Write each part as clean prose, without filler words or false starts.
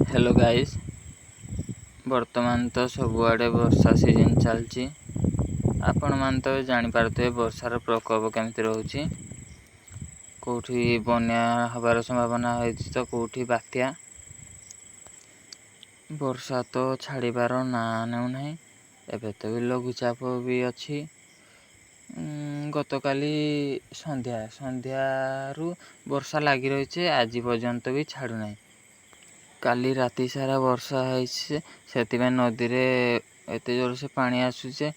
Hello guys, वर्तमान तो सबुआड़े वर्षा season चलती। आपण मान तो जानीपारे वर्षार प्रकोप केमती रोचे। कौटी बन्या हबार संभावना होती तो कौटी बात्या। वर्षा तो छाड़बार ना नेउ नहीं। एबे तो भी लघुचाप भी अच्छी। गतकाली संध्यारू वर्षा लगी रही। आज पर्यंत भी छाड़ू नहीं। काली राति सारा वर्षा है से नदी रे एते जोर से पानी आसुचे।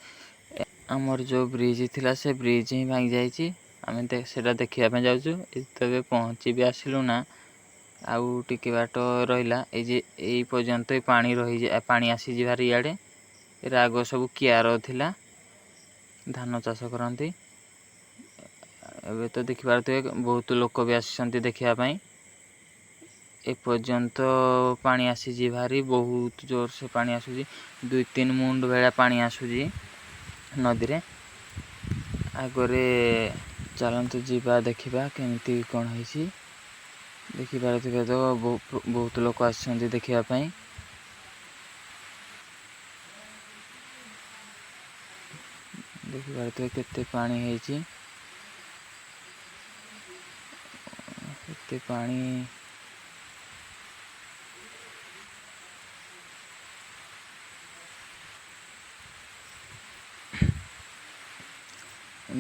आमर जो ब्रिज थिला से ब्रिज ही भांगी जाइए। आम सेटा देखा जाऊँ। तबे पहुँची भी आसलु ना। आउ टिके बाट रहा ये पर्यंत पानी रही पानी आसी जाबार इे राग सब कियार थिला धान चाष करती। एबे तो देखिपारे बहुत लोक भी आसी देखापी। एपर्यंत पानी आसी भारी बहुत जोर से पानी आसूजी। 2-3 मुंड बेड़ा पानी आसूजी नदी रे। आगरे चलतु जीवा देखा केमती कौन है। देखिपारे तो बहुत लोक आसछन्ति देखापी। देखिपारे केते पानी है। पानी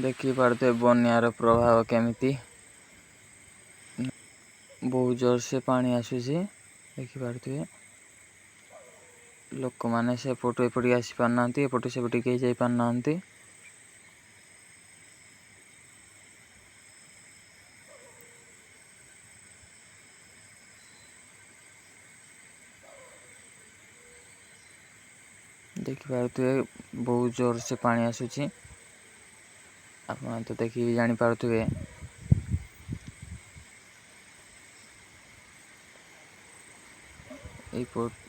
देखिपारे बन्यार प्रभाव केमिति बहुत जोर से पानी आसूसी। देखिपारे लोक मैंने से पटु एपटी आसी पारना एपटू सेपटी कहीं जाई पारना। देखिपारे बहुत जोर से पानी आसूची। आप तो देखिए जानी पारुथिबे।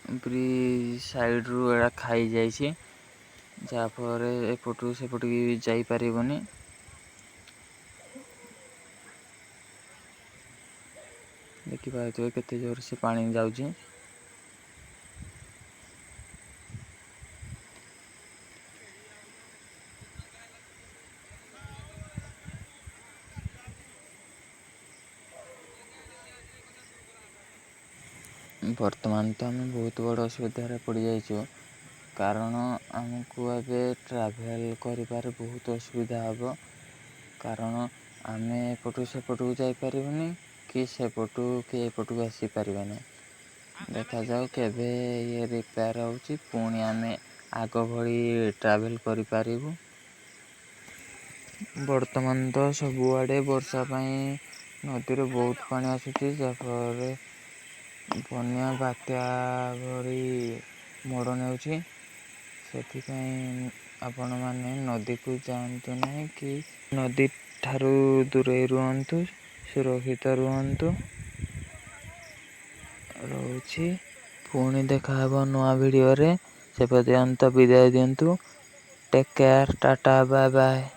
ब्रिज साइड रू एड़ा खाई जाइए जहाँफल एपटू सेपटू जाई पारिबनी। देखिपारे केते जोर से पानी जाऊँगी। वर्तमान तो आम बहुत बड़ असुविधार पड़ जाइए। कारण आमको ए ट्राभेल कर बहुत असुविधा हम। कारण आम एपटू सेपटू जापरबनी कि सेपटू कि एपटू आसी पारबेनी। देखा जाऊ केबे ये रिपेयर होची पुणी आम आग भली ट्राभेल करिपारिबु। वर्तमान तो सबुआड़े वर्षा पाई नदी रे बहुत पानी आसुची। जहाँफल बन्या बात्या भली मोड़ नेउची। से आपण मैंने नदी को जानतु नहीं कि नदी ठारू दूरे रुहतु, सुरक्षित रुहतु। रोची पुणी देखा नुआ वीडियो रे। से पर्यंत विदाय दिंतु। Take care, tata, bye bye.